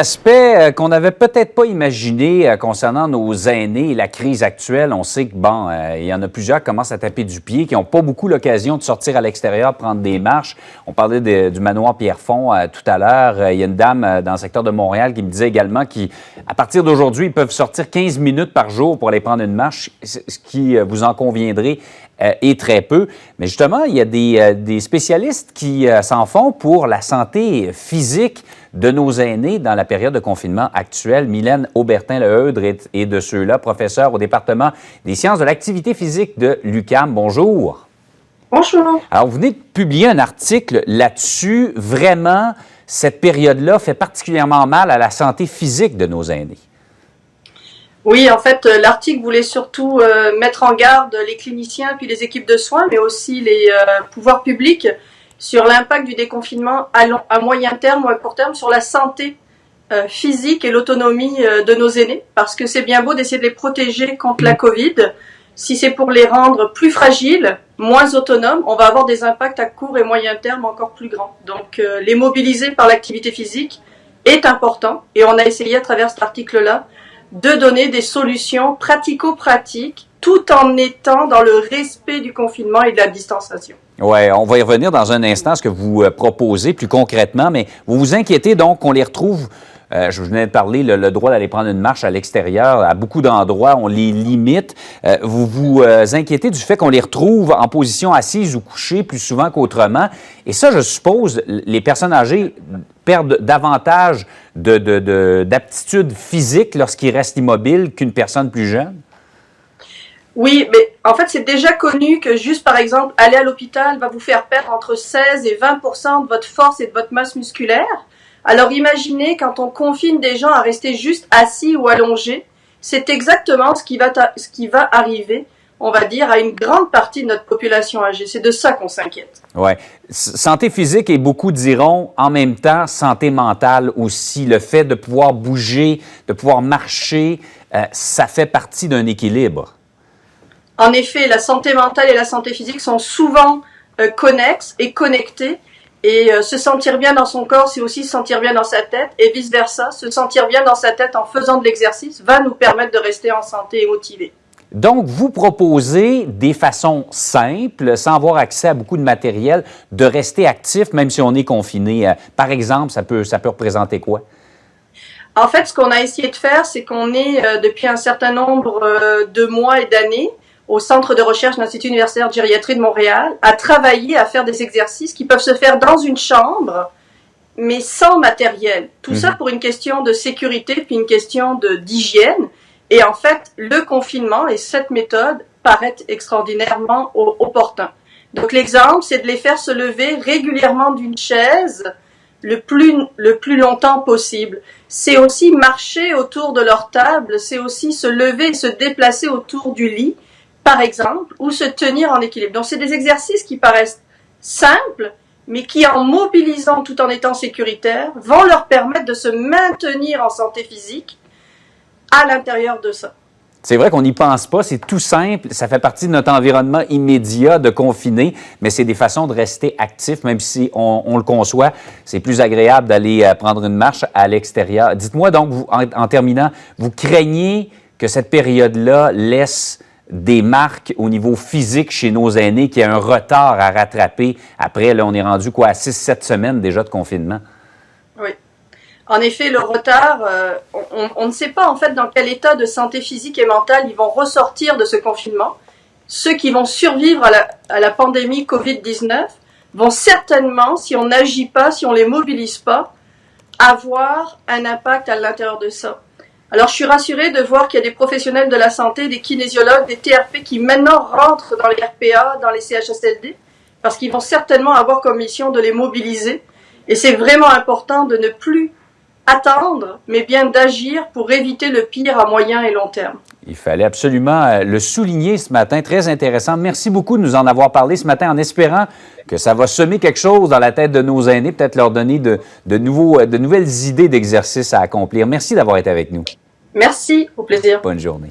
Aspect qu'on n'avait peut-être pas imaginé concernant nos aînés et la crise actuelle. On sait que, bon, il y en a plusieurs qui commencent à taper du pied, qui n'ont pas beaucoup l'occasion de sortir à l'extérieur, prendre des marches. On parlait du manoir Pierrefonds tout à l'heure. Il y a une dame dans le secteur de Montréal qui me disait également qu'à partir d'aujourd'hui, ils peuvent sortir 15 minutes par jour pour aller prendre une marche, ce qui, vous en conviendrez, est très peu. Mais justement, il y a des spécialistes qui s'en font pour la santé physique de nos aînés dans la période de confinement actuelle. Mylène Aubertin-Leheudre est de ceux-là, professeure au département des sciences de l'activité physique de l'UQAM. Bonjour. Bonjour. Alors, vous venez de publier un article là-dessus. Vraiment, cette période-là fait particulièrement mal à la santé physique de nos aînés. Oui, en fait, l'article voulait surtout mettre en garde les cliniciens puis les équipes de soins, mais aussi les pouvoirs publics sur l'impact du déconfinement à moyen terme ou à court terme sur la santé physique et l'autonomie de nos aînés, parce que c'est bien beau d'essayer de les protéger contre la COVID. Si c'est pour les rendre plus fragiles, moins autonomes, on va avoir des impacts à court et moyen terme encore plus grands. Donc, les mobiliser par l'activité physique est important, et on a essayé à travers cet article-là de donner des solutions pratico-pratiques tout en étant dans le respect du confinement et de la distanciation. Oui, on va y revenir dans un instant, ce que vous proposez plus concrètement, mais vous vous inquiétez donc qu'on les retrouve, je venais de parler, le droit d'aller prendre une marche à l'extérieur, à beaucoup d'endroits, on les limite. Vous vous inquiétez du fait qu'on les retrouve en position assise ou couchée plus souvent qu'autrement. Et ça, je suppose, les personnes âgées perdent davantage d'aptitudes physiques lorsqu'ils restent immobiles qu'une personne plus jeune? Oui, mais en fait, c'est déjà connu que juste, par exemple, aller à l'hôpital va vous faire perdre entre 16 et 20% de votre force et de votre masse musculaire. Alors imaginez, quand on confine des gens à rester juste assis ou allongés, c'est exactement ce qui va arriver, on va dire, à une grande partie de notre population âgée. C'est de ça qu'on s'inquiète. Oui. Santé physique et beaucoup diront en même temps santé mentale aussi. Le fait de pouvoir bouger, de pouvoir marcher, ça fait partie d'un équilibre. En effet, la santé mentale et la santé physique sont souvent connexes et connectées. Et se sentir bien dans son corps, c'est aussi se sentir bien dans sa tête. Et vice-versa, se sentir bien dans sa tête en faisant de l'exercice va nous permettre de rester en santé et motivés. Donc, vous proposez des façons simples, sans avoir accès à beaucoup de matériel, de rester actif même si on est confiné. Par exemple, ça peut représenter quoi? En fait, ce qu'on a essayé de faire, c'est qu'on est depuis un certain nombre de mois et d'années au Centre de recherche de l'Institut universitaire de gériatrie de Montréal, à travailler, à faire des exercices qui peuvent se faire dans une chambre, mais sans matériel. Tout ça pour une question de sécurité, puis une question d'hygiène. Et en fait, le confinement et cette méthode paraissent extraordinairement opportuns. Donc l'exemple, c'est de les faire se lever régulièrement d'une chaise le plus longtemps possible. C'est aussi marcher autour de leur table, c'est aussi se lever et se déplacer autour du lit, par exemple, ou se tenir en équilibre. Donc, c'est des exercices qui paraissent simples, mais qui, en mobilisant tout en étant sécuritaires, vont leur permettre de se maintenir en santé physique à l'intérieur de ça. C'est vrai qu'on n'y pense pas, c'est tout simple, ça fait partie de notre environnement immédiat de confiné, mais c'est des façons de rester actif, même si on le conçoit. C'est plus agréable d'aller prendre une marche à l'extérieur. Dites-moi donc, vous, en terminant, vous craignez que cette période-là laisse des marques au niveau physique chez nos aînés, qui a un retard à rattraper. Après, là, on est rendu quoi, à 6-7 semaines déjà de confinement? Oui. En effet, le retard, on ne sait pas en fait dans quel état de santé physique et mentale ils vont ressortir de ce confinement. Ceux qui vont survivre à la pandémie COVID-19 vont certainement, si on n'agit pas, si on les mobilise pas, avoir un impact à l'intérieur de ça. Alors, je suis rassurée de voir qu'il y a des professionnels de la santé, des kinésiologues, des TRP qui maintenant rentrent dans les RPA, dans les CHSLD, parce qu'ils vont certainement avoir comme mission de les mobiliser. Et c'est vraiment important de ne plus attendre, mais bien d'agir pour éviter le pire à moyen et long terme. Il fallait absolument le souligner ce matin. Très intéressant. Merci beaucoup de nous en avoir parlé ce matin en espérant que ça va semer quelque chose dans la tête de nos aînés, peut-être leur donner de nouvelles idées d'exercices à accomplir. Merci d'avoir été avec nous. Merci, au plaisir. Bonne journée.